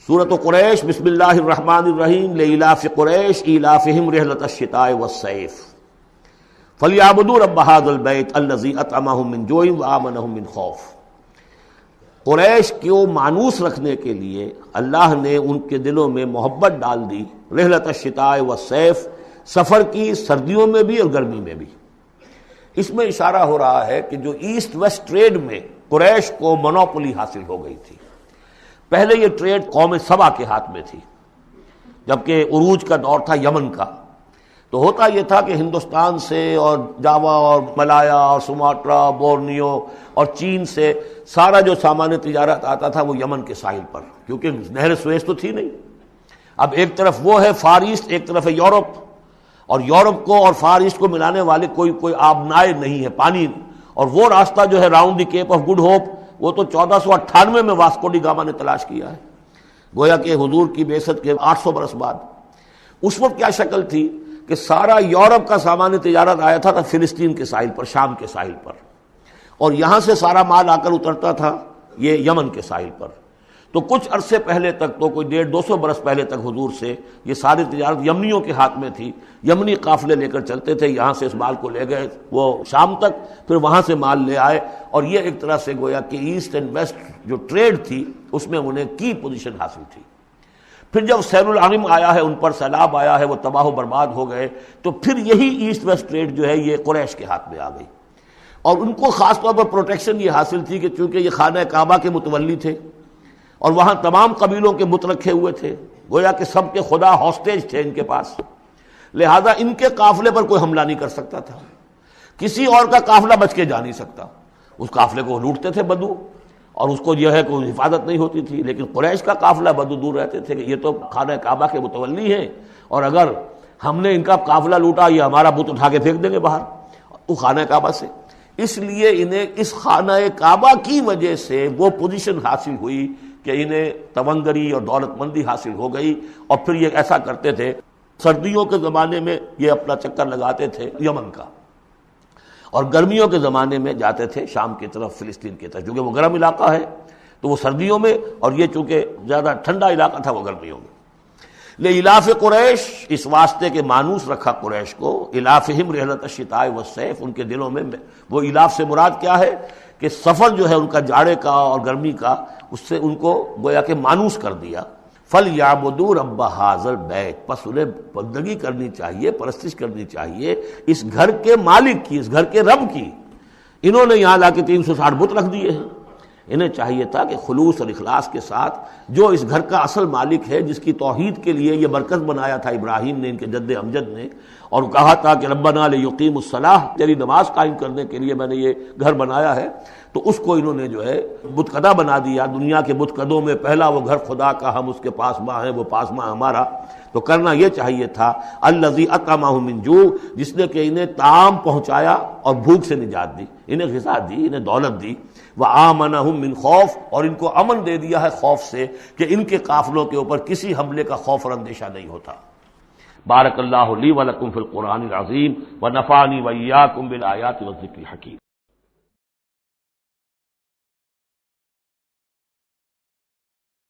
سورۃ قریش، بسم اللہ الرحمن الرحیم، لإلاف قریش إیلافہم رحلۃ الشتاء والصیف فلیعبدوا رب ھذا البیت الذی اطعمہم من جوع وآمنہم من خوف۔ قریش کو مانوس رکھنے کے لیے اللہ نے ان کے دلوں میں محبت ڈال دی، رحلۃ الشتاء والصیف، سفر کی، سردیوں میں بھی اور گرمی میں بھی۔ اس میں اشارہ ہو رہا ہے کہ جو ایسٹ ویسٹ ٹریڈ میں قریش کو مونوپولی حاصل ہو گئی تھی، پہلے یہ ٹریڈ قوم سبا کے ہاتھ میں تھی، جبکہ عروج کا دور تھا یمن کا۔ تو ہوتا یہ تھا کہ ہندوستان سے اور جاوا اور ملایا اور سماٹرا، بورنیو اور چین سے سارا جو سامان تجارت آتا تھا وہ یمن کے ساحل پر، کیونکہ نہر سویس تو تھی نہیں۔ اب ایک طرف وہ ہے فار ایسٹ، ایک طرف ہے یورپ، اور یورپ کو اور فار ایسٹ کو ملانے والے کوئی آبنائے نہیں ہے، پانی۔ اور وہ راستہ جو ہے round the Cape of Good Hope, وہ تو 1498 میں واسکو ڈی گاما نے تلاش کیا ہے، گویا کہ حضور کی بعثت کے 800 برس بعد۔ اس وقت کیا شکل تھی کہ سارا یورپ کا سامان تجارت آیا تھا فلسطین کے ساحل پر، شام کے ساحل پر، اور یہاں سے سارا مال آ کر اترتا تھا یہ یمن کے ساحل پر۔ تو کچھ عرصے پہلے تک، تو کوئی 150-200 برس پہلے تک حضور سے یہ ساری تجارت یمنیوں کے ہاتھ میں تھی۔ یمنی قافلے لے کر چلتے تھے، یہاں سے اس مال کو لے گئے وہ شام تک، پھر وہاں سے مال لے آئے، اور یہ ایک طرح سے گویا کہ ایسٹ اینڈ ویسٹ جو ٹریڈ تھی اس میں انہیں کی پوزیشن حاصل تھی۔ پھر جب سیل العرم آیا ہے، ان پر سیلاب آیا ہے، وہ تباہ و برباد ہو گئے، تو پھر یہی ایسٹ ویسٹ ٹریڈ جو ہے یہ قریش کے ہاتھ میں آ گئی، اور ان کو خاص طور پر پروٹیکشن یہ حاصل تھی کہ چونکہ یہ خانہ کعبہ کے متولی تھے اور وہاں تمام قبیلوں کے بت رکھے ہوئے تھے، گویا کہ سب کے خدا ہاسٹیج تھے ان کے پاس، لہذا ان کے قافلے پر کوئی حملہ نہیں کر سکتا تھا، کسی اور کا قافلہ بچ کے جا نہیں سکتا، اس قافلے کو لوٹتے تھے بدو، اور اس کو جو ہے کوئی حفاظت نہیں ہوتی تھی۔ لیکن قریش کا قافلہ بدو دور رہتے تھے کہ یہ تو خانہ کعبہ کے متولی ہیں، اور اگر ہم نے ان کا قافلہ لوٹا یہ ہمارا بت اٹھا کے پھینک دیں گے باہر وہ خانہ کعبہ سے۔ اس لیے انہیں اس خانہ کعبہ کی وجہ سے وہ پوزیشن حاصل ہوئی کہ انہیں تونگری اور دولت مندی حاصل ہو گئی، اور پھر یہ ایسا کرتے تھے، سردیوں کے زمانے میں یہ اپنا چکر لگاتے تھے یمن کا، اور گرمیوں کے زمانے میں جاتے تھے شام کی طرف، فلسطین کی طرف، چونکہ وہ گرم علاقہ ہے تو وہ سردیوں میں، اور یہ چونکہ زیادہ ٹھنڈا علاقہ تھا وہ گرمیوں میں۔ لإلاف قریش، اس واسطے کے مانوس رکھا قریش کو، إلافہم رحلۃ الشتاء والصیف، ان کے دلوں میں وہ الاف سے مراد کیا ہے کہ سفر جو ہے ان کا جاڑے کا اور گرمی کا، اس سے ان کو گویا کہ مانوس کر دیا۔ فَلْيَعْبُدُوا رَبَّ هَٰذَا الْبَيْتِ، پس انہیں بندگی کرنی چاہیے، پرستش کرنی چاہیے اس گھر کے مالک کی، اس گھر کے رب کی۔ انہوں نے یہاں لا کے 360 بت رکھ دیے ہیں، انہیں چاہیے تھا کہ خلوص اور اخلاص کے ساتھ جو اس گھر کا اصل مالک ہے، جس کی توحید کے لیے یہ مرکز بنایا تھا ابراہیم نے، ان کے جد امجد نے، اور کہا تھا کہ ربنا لیقیموا الصلاۃ، تیری نماز قائم کرنے کے لیے میں نے یہ گھر بنایا ہے، تو اس کو انہوں نے جو ہے بت کدہ بنا دیا۔ دنیا کے بت کدوں میں پہلا وہ گھر خدا کا، ہم اس کے پاس ماں ہیں، وہ پاس ماں ہمارا۔ تو کرنا یہ چاہیے تھا الذی اطعمہم من جوع، جس نے کہ انہیں طعام پہنچایا اور بھوک سے نجات دی، انہیں غذا دی، انہیں دولت دی، وآمنہم من خوف، اور ان کو امن دے دیا ہے خوف سے کہ ان کے قافلوں کے اوپر کسی حملے کا خوف اور اندیشہ نہیں ہوتا۔ بارک اللہ لی ولکم فی القرآن العظیم ونفعنی وإیاکم بالآیات والذکر الحکیم۔